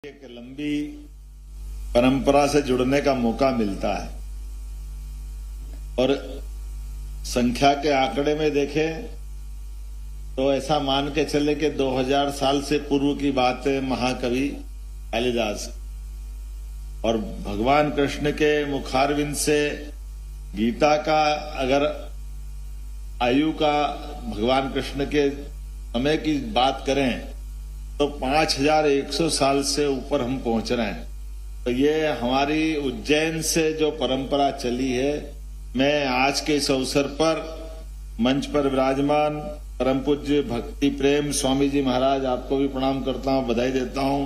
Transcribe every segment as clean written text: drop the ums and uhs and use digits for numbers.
एक लंबी परंपरा से जुड़ने का मौका मिलता है और संख्या के आंकड़े में देखें तो ऐसा मान के चले कि 2000 साल से पूर्व की बात है महाकवि कालिदास और भगवान कृष्ण के मुखारविंद से गीता का अगर आयु का भगवान कृष्ण के समय की बात करें तो 5100 साल से ऊपर हम पहुंच रहे हैं। तो ये हमारी उज्जैन से जो परंपरा चली है, मैं आज के इस अवसर पर मंच पर विराजमान परम पूज्य भक्ति प्रेम स्वामी जी महाराज आपको भी प्रणाम करता हूं, बधाई देता हूं।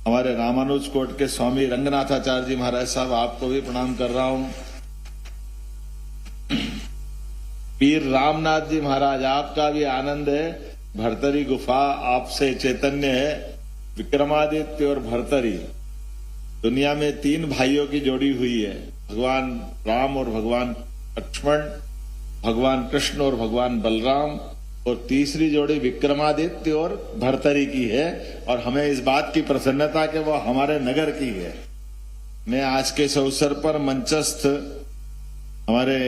हमारे रामानुज कोट के स्वामी रंगनाथाचार्य जी महाराज साहब आपको भी प्रणाम कर रहा हूं। पीर रामनाथ जी महाराज आपका भी आनंद है। भरतरी गुफा आपसे चैतन्य है। विक्रमादित्य और भरतरी दुनिया में 3 भाइयों की जोड़ी हुई है, भगवान राम और भगवान लक्ष्मण, भगवान कृष्ण और भगवान बलराम, और तीसरी जोड़ी विक्रमादित्य और भरतरी की है। और हमें इस बात की प्रसन्नता कि वो हमारे नगर की है। मैं आज के इस अवसर पर मंचस्थ हमारे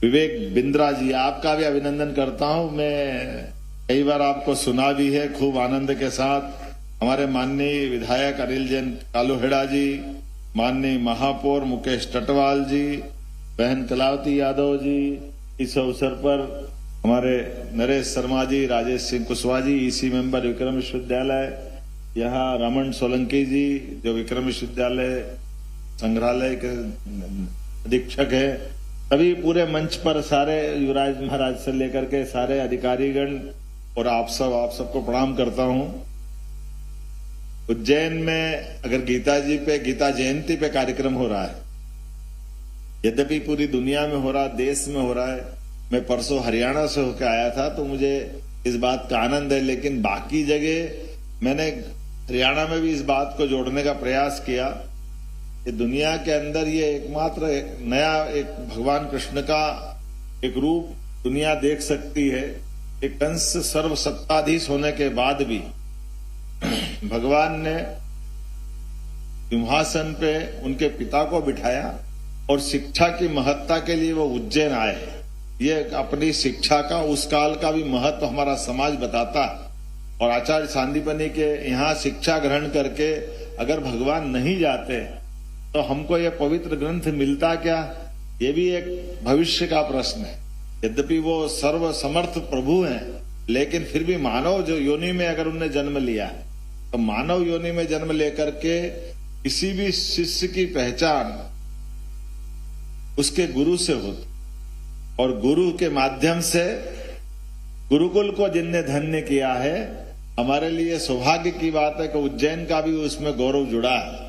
विवेक बिंद्रा जी आपका भी अभिनंदन करता हूं। मैं कई बार आपको सुना भी है खूब आनंद के साथ। हमारे माननीय विधायक अनिल जैन कालूहेड़ा जी, माननीय महापौर मुकेश टटवाल जी, बहन कलावती यादव जी, इस अवसर पर हमारे नरेश शर्मा जी, राजेश सिंह कुशवाहा जी, ईसी मेंबर विक्रम विश्वविद्यालय, यहाँ रमन सोलंकी जी जो विक्रम विश्वविद्यालय संग्रहालय के अधीक्षक है, सभी पूरे मंच पर सारे युवराज महाराज से लेकर के सारे अधिकारीगण और आप सबको प्रणाम करता हूं। उज्जैन में अगर गीता जयंती पे कार्यक्रम हो रहा है, यद्यपि पूरी दुनिया में हो रहा, देश में हो रहा है। मैं परसों हरियाणा से होकर आया था तो मुझे इस बात का आनंद है, लेकिन बाकी जगह मैंने हरियाणा में भी इस बात को जोड़ने का प्रयास किया कि दुनिया के अंदर ये एकमात्र नया एक भगवान कृष्ण का एक रूप दुनिया देख सकती है। एक कंस सर्वसत्ताधीश होने के बाद भी भगवान ने सिंहासन पे उनके पिता को बिठाया और शिक्षा की महत्ता के लिए वो उज्जैन आए। ये अपनी शिक्षा का उस काल का भी महत्व हमारा समाज बताता है। और आचार्य सांदीपनि के यहाँ शिक्षा ग्रहण करके अगर भगवान नहीं जाते तो हमको ये पवित्र ग्रंथ मिलता क्या, ये भी एक भविष्य का प्रश्न है। यद्यपि वो सर्व समर्थ प्रभु हैं, लेकिन फिर भी मानव जो योनि में अगर उन्हें जन्म लिया है तो मानव योनि में जन्म लेकर के किसी भी शिष्य की पहचान उसके गुरु से होती, और गुरु के माध्यम से गुरुकुल को जिनने धन्य किया है, हमारे लिए सौभाग्य की बात है कि उज्जैन का भी उसमें गौरव जुड़ा है।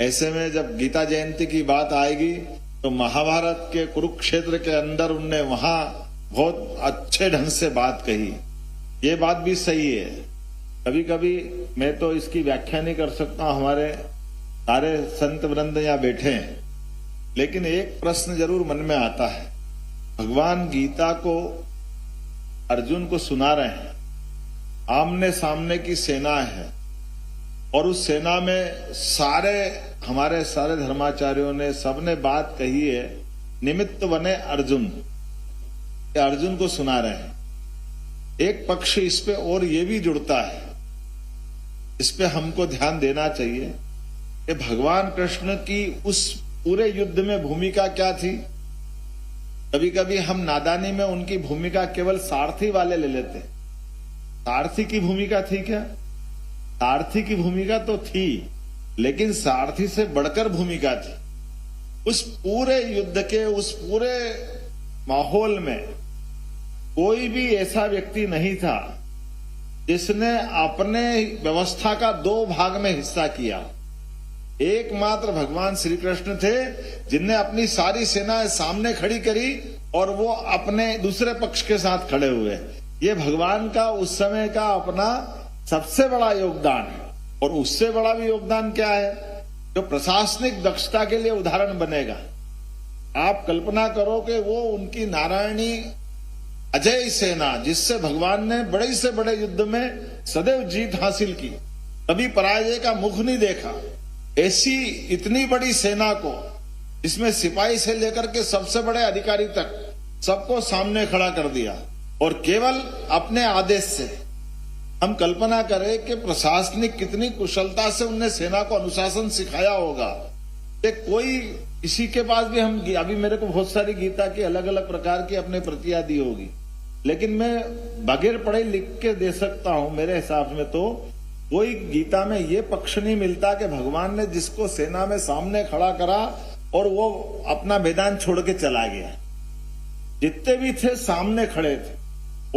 ऐसे में जब गीता जयंती की बात आएगी तो महाभारत के कुरुक्षेत्र के अंदर उनने वहां बहुत अच्छे ढंग से बात कही। ये बात भी सही है। कभी कभी मैं तो इसकी व्याख्या नहीं कर सकता, हमारे सारे संत वृंद यहाँ बैठे हैं, लेकिन एक प्रश्न जरूर मन में आता है। भगवान गीता को अर्जुन को सुना रहे हैं, आमने सामने की सेना है और उस सेना में हमारे सारे धर्माचार्यों ने सबने बात कही है, निमित्त बने अर्जुन, अर्जुन को सुना रहे हैं। एक पक्ष इस पे और ये भी जुड़ता है, इस पे हमको ध्यान देना चाहिए कि भगवान कृष्ण की उस पूरे युद्ध में भूमिका क्या थी। कभी कभी हम नादानी में उनकी भूमिका केवल सारथी वाले ले लेते हैं। सारथी की भूमिका थी क्या? सारथी की भूमिका तो थी, लेकिन सारथी से बढ़कर भूमिका थी। उस पूरे युद्ध के उस पूरे माहौल में कोई भी ऐसा व्यक्ति नहीं था जिसने अपने व्यवस्था का 2 भाग में हिस्सा किया। एकमात्र भगवान श्री कृष्ण थे जिनने अपनी सारी सेनाएं सामने खड़ी करी और वो अपने दूसरे पक्ष के साथ खड़े हुए। ये भगवान का उस समय का अपना सबसे बड़ा योगदान है। और उससे बड़ा भी योगदान क्या है, जो प्रशासनिक दक्षता के लिए उदाहरण बनेगा। आप कल्पना करो कि वो उनकी नारायणी अजय सेना, जिससे भगवान ने बड़े से बड़े युद्ध में सदैव जीत हासिल की, कभी पराजय का मुख नहीं देखा। ऐसी इतनी बड़ी सेना को, इसमें सिपाही से लेकर के सबसे बड़े अधिकारी तक सबको सामने खड़ा कर दिया, और केवल अपने आदेश से। हम कल्पना करें कि प्रशासनिक कितनी कुशलता से उनने सेना को अनुशासन सिखाया होगा कि कोई किसी के पास भी हम, अभी मेरे को बहुत सारी गीता की अलग अलग प्रकार की अपने प्रतियां दी होगी, लेकिन मैं बगैर पढ़े लिख के दे सकता हूं। मेरे हिसाब में तो कोई गीता में ये पक्ष नहीं मिलता कि भगवान ने जिसको सेना में सामने खड़ा करा और वो अपना मैदान छोड़ के चला गया। जितने भी थे सामने खड़े थे,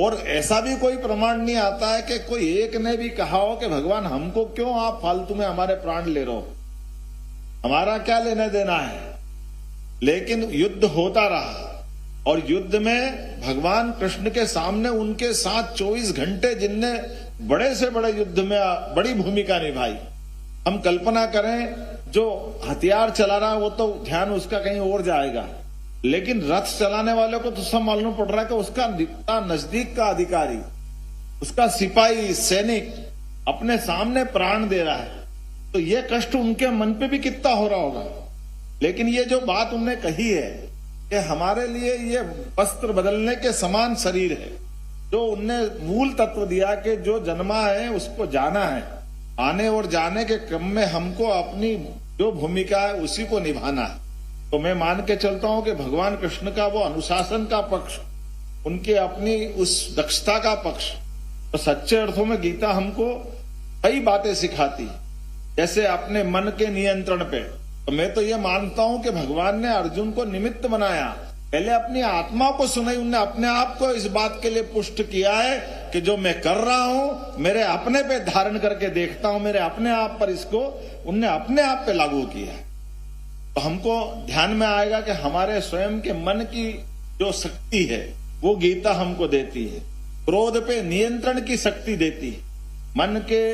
और ऐसा भी कोई प्रमाण नहीं आता है कि कोई एक ने भी कहा हो कि भगवान हमको क्यों आप फालतू में हमारे प्राण ले रहे हो, हमारा क्या लेना देना है। लेकिन युद्ध होता रहा, और युद्ध में भगवान कृष्ण के सामने उनके साथ 24 घंटे जिनने बड़े से बड़े युद्ध में बड़ी भूमिका निभाई। हम कल्पना करें, जो हथियार चला रहा है वो तो ध्यान उसका कहीं और जाएगा, लेकिन रथ चलाने वाले को तो सब मालूम पड़ रहा है कि उसका नजदीक का अधिकारी, उसका सिपाही, सैनिक अपने सामने प्राण दे रहा है, तो ये कष्ट उनके मन पे भी कितना हो रहा होगा। लेकिन ये जो बात उन्होंने कही है कि हमारे लिए ये वस्त्र बदलने के समान शरीर है, जो उनने मूल तत्व दिया कि जो जन्मा है उसको जाना है, आने और जाने के क्रम में हमको अपनी जो भूमिका है उसी को निभाना है। तो मैं मान के चलता हूं कि भगवान कृष्ण का वो अनुशासन का पक्ष, उनके अपनी उस दक्षता का पक्ष, तो सच्चे अर्थों में गीता हमको कई बातें सिखाती, जैसे अपने मन के नियंत्रण पे। तो मैं तो ये मानता हूं कि भगवान ने अर्जुन को निमित्त बनाया, पहले अपनी आत्मा को सुनाई, उनने अपने आप को इस बात के लिए पुष्ट किया है कि जो मैं कर रहा हूं मेरे अपने पे धारण करके देखता हूं, मेरे अपने आप पर इसको उनने अपने आप पे लागू किया है। तो हमको ध्यान में आएगा कि हमारे स्वयं के मन की जो शक्ति है वो गीता हमको देती है, क्रोध पे नियंत्रण की शक्ति देती है। मन के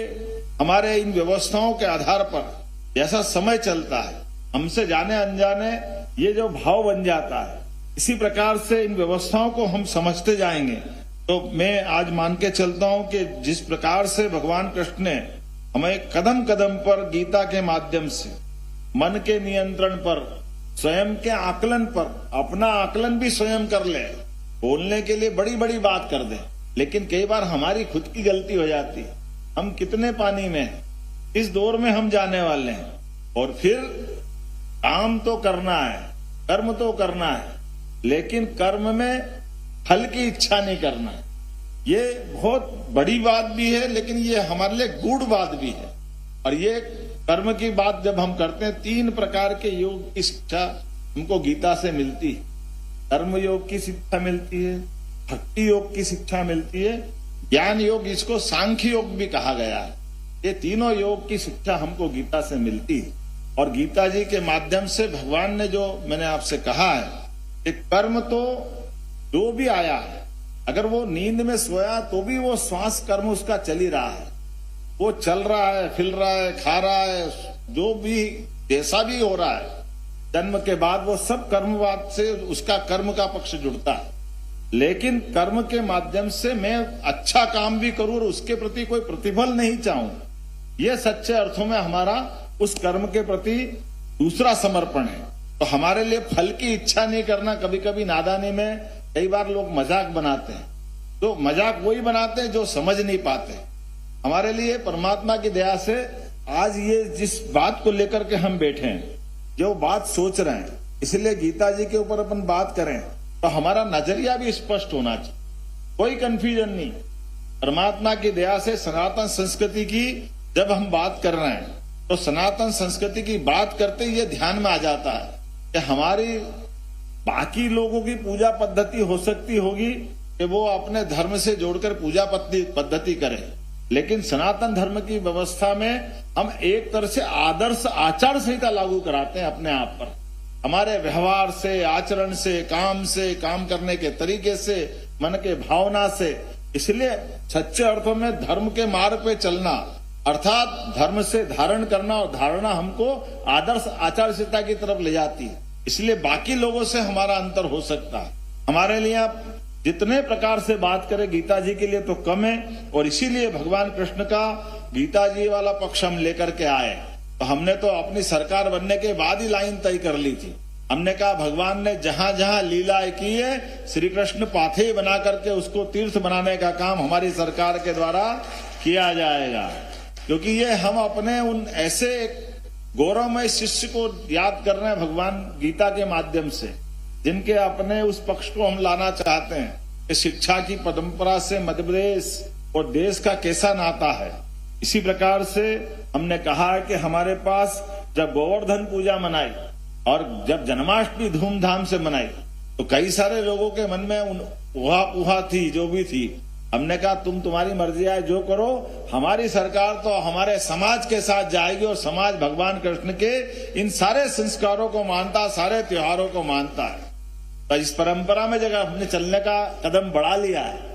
हमारे इन व्यवस्थाओं के आधार पर जैसा समय चलता है, हमसे जाने अनजाने ये जो भाव बन जाता है, इसी प्रकार से इन व्यवस्थाओं को हम समझते जाएंगे। तो मैं आज मान के चलता हूं कि जिस प्रकार से भगवान कृष्ण ने हमें कदम कदम पर गीता के माध्यम से मन के नियंत्रण पर, स्वयं के आकलन पर, अपना आकलन भी स्वयं कर ले, बोलने के लिए बड़ी बड़ी बात कर दे, लेकिन कई बार हमारी खुद की गलती हो जाती है। हम कितने पानी में हैं, इस दौर में हम जाने वाले हैं, और फिर काम तो करना है, कर्म तो करना है, लेकिन कर्म में फल की इच्छा नहीं करना है। ये बहुत बड़ी बात भी है, लेकिन ये हमारे लिए गूढ़ बात भी है। और ये कर्म की बात जब हम करते हैं, 3 प्रकार के योग की शिक्षा हमको गीता से मिलती है। कर्म योग की शिक्षा मिलती है, भक्ति योग की शिक्षा मिलती है, ज्ञान योग, इसको सांख्य योग भी कहा गया है। ये तीनों योग की शिक्षा हमको गीता से मिलती है। और गीता जी के माध्यम से भगवान ने जो मैंने आपसे कहा है कि कर्म तो जो भी आया है, अगर वो नींद में सोया तो भी वो श्वास कर्म उसका चल ही रहा है, वो चल रहा है, फिल रहा है, खा रहा है, जो भी जैसा भी हो रहा है, जन्म के बाद वो सब कर्मवाद से उसका कर्म का पक्ष जुड़ता है। लेकिन कर्म के माध्यम से मैं अच्छा काम भी करूं और उसके प्रति कोई प्रतिफल नहीं चाहूं, ये सच्चे अर्थों में हमारा उस कर्म के प्रति दूसरा समर्पण है। तो हमारे लिए फल की इच्छा नहीं करना, कभी कभी नादानी में कई बार लोग मजाक बनाते हैं, तो मजाक वही बनाते हैं जो समझ नहीं पाते। हमारे लिए परमात्मा की दया से आज ये जिस बात को लेकर के हम बैठे हैं, जो बात सोच रहे हैं, इसलिए गीता जी के ऊपर अपन बात करें तो हमारा नजरिया भी स्पष्ट होना चाहिए, कोई कंफ्यूजन नहीं। परमात्मा की दया से सनातन संस्कृति की जब हम बात कर रहे हैं तो सनातन संस्कृति की बात करते ही ये ध्यान में आ जाता है कि हमारी बाकी लोगों की पूजा पद्धति हो सकती होगी कि वो अपने धर्म से जोड़कर पूजा पद्धति करें, लेकिन सनातन धर्म की व्यवस्था में हम एक तरह से आदर्श आचार संहिता लागू कराते हैं अपने आप पर, हमारे व्यवहार से, आचरण से, काम करने के तरीके से, मन के भावना से। इसलिए सच्चे अर्थों में धर्म के मार्ग पे चलना अर्थात धर्म से धारण करना, और धारणा हमको आदर्श आचार संहिता की तरफ ले जाती है। इसलिए बाकी लोगों से हमारा अंतर हो सकता है। हमारे लिए आप जितने प्रकार से बात करें गीता जी के लिए तो कम है, और इसीलिए भगवान कृष्ण का गीता जी वाला पक्ष हम लेकर के आए तो हमने तो अपनी सरकार बनने के बाद ही लाइन तय कर ली थी। हमने कहा भगवान ने जहां जहां लीलाएं की है, श्री कृष्ण पाथे बना करके उसको तीर्थ बनाने का काम हमारी सरकार के द्वारा किया जाएगा। क्योंकि ये हम अपने उन ऐसे गौरवमय शिष्य को याद कर रहे हैं भगवान गीता के माध्यम से, जिनके अपने उस पक्ष को हम लाना चाहते हैं कि शिक्षा की परंपरा से मध्य प्रदेश और देश का कैसा नाता है। इसी प्रकार से हमने कहा है कि हमारे पास जब गोवर्धन पूजा मनाई और जब जन्माष्टमी धूमधाम से मनाई तो कई सारे लोगों के मन में उहा थी, जो भी थी। हमने कहा तुम्हारी मर्जी है, जो करो, हमारी सरकार तो हमारे समाज के साथ जाएगी और समाज भगवान कृष्ण के इन सारे संस्कारों को मानता, सारे त्योहारों को मानता है। तो इस परंपरा में जगह हमने चलने का कदम बढ़ा लिया है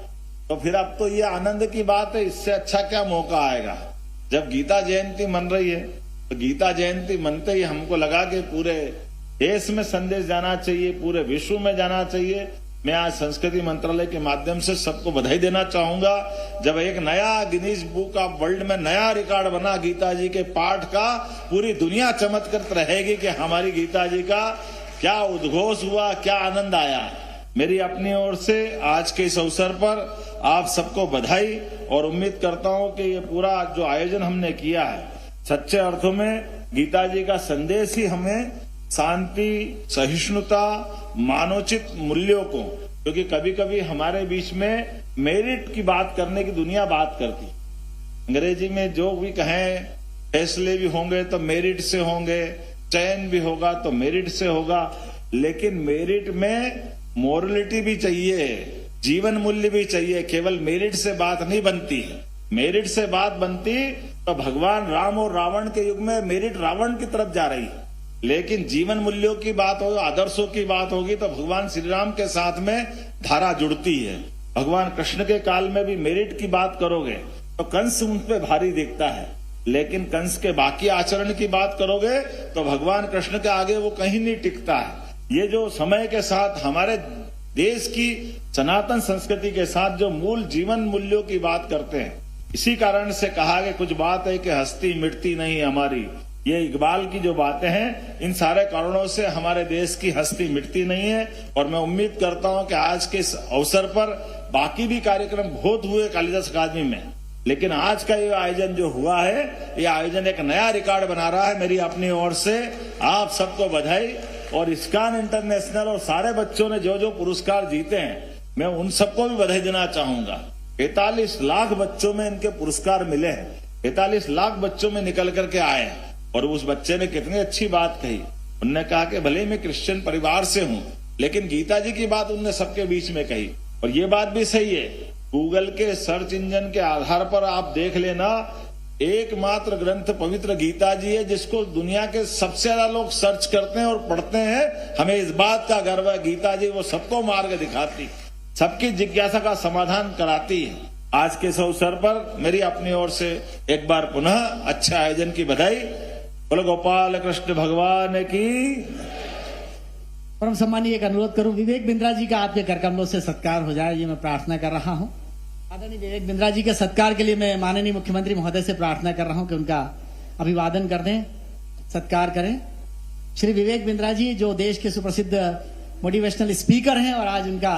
तो फिर अब तो ये आनंद की बात है, इससे अच्छा क्या मौका आएगा। जब गीता जयंती मन रही है तो गीता जयंती मनते ही हमको लगा कि पूरे देश में संदेश जाना चाहिए, पूरे विश्व में जाना चाहिए। मैं आज संस्कृति मंत्रालय के माध्यम से सबको बधाई देना चाहूंगा। जब एक नया गिनीज बुक ऑफ वर्ल्ड में नया रिकॉर्ड बना गीता जी के पाठ का, पूरी दुनिया चमत्कृत रहेगी कि हमारी गीता जी का क्या उद्घोष हुआ, क्या आनंद आया। मेरी अपनी ओर से आज के इस अवसर पर आप सबको बधाई और उम्मीद करता हूं कि ये पूरा जो आयोजन हमने किया है, सच्चे अर्थों में गीता जी का संदेश ही हमें शांति, सहिष्णुता, मानवोचित मूल्यों को, क्योंकि कभी कभी हमारे बीच में मेरिट की बात करने की दुनिया बात करती। अंग्रेजी में जो भी कहें, फैसले भी होंगे तो मेरिट से होंगे, चयन भी होगा तो मेरिट से होगा, लेकिन मेरिट में मोरलिटी भी चाहिए, जीवन मूल्य भी चाहिए। केवल मेरिट से बात नहीं बनती है। मेरिट से बात बनती तो भगवान राम और रावण के युग में मेरिट रावण की तरफ जा रही है, लेकिन जीवन मूल्यों की बात हो, आदर्शों की बात होगी तो भगवान श्री राम के साथ में धारा जुड़ती है। भगवान कृष्ण के काल में भी मेरिट की बात करोगे तो कंस उन पे भारी दिखता है, लेकिन कंस के बाकी आचरण की बात करोगे तो भगवान कृष्ण के आगे वो कहीं नहीं टिकता है। ये जो समय के साथ हमारे देश की सनातन संस्कृति के साथ जो मूल जीवन मूल्यों की बात करते हैं, इसी कारण से कहा कि कुछ बात है कि हस्ती मिटती नहीं हमारी। ये इकबाल की जो बातें हैं, इन सारे कारणों से हमारे देश की हस्ती मिटती नहीं है। और मैं उम्मीद करता हूं कि आज के इस अवसर पर बाकी भी कार्यक्रम बहुत हुए कालिदास अकादमी में, लेकिन आज का ये आयोजन जो हुआ है, ये आयोजन एक नया रिकॉर्ड बना रहा है। मेरी अपनी ओर से आप सबको बधाई। और इस्कॉन इंटरनेशनल और सारे बच्चों ने जो जो पुरस्कार जीते हैं, मैं उन सबको भी बधाई देना चाहूंगा। 45 लाख बच्चों में इनके पुरस्कार मिले हैं, 45 लाख बच्चों में निकल करके आए। और उस बच्चे ने कितनी अच्छी बात कही। उनने कहा कि भले मैं क्रिश्चियन परिवार से हूं, लेकिन गीता जी की बात उनने सबके बीच में कही। और ये बात भी सही है, गूगल के सर्च इंजन के आधार पर आप देख लेना, एकमात्र ग्रंथ पवित्र गीता जी है जिसको दुनिया के सबसे ज्यादा लोग सर्च करते हैं और पढ़ते हैं। हमें इस बात का गर्व है, गीता जी वो सबको मार्ग दिखाती, सबकी जिज्ञासा का समाधान कराती है। आज के इस अवसर पर मेरी अपनी ओर से एक बार पुनः अच्छे आयोजन की बधाई। बोलो गोपाल कृष्ण भगवान की। परम सम्मानीय, एक अनुरोध करूं, विवेक बिंद्रा जी का आपके कर कमलों से सत्कार हो जाए, ये मैं प्रार्थना कर रहा हूं। आदरणीय विवेक बिंद्रा जी के सत्कार के लिए मैं माननीय मुख्यमंत्री महोदय से प्रार्थना कर रहा हूं कि उनका अभिवादन कर दें, सत्कार करें। श्री विवेक बिंद्रा जी जो देश के सुप्रसिद्ध मोटिवेशनल स्पीकर हैं और आज उनका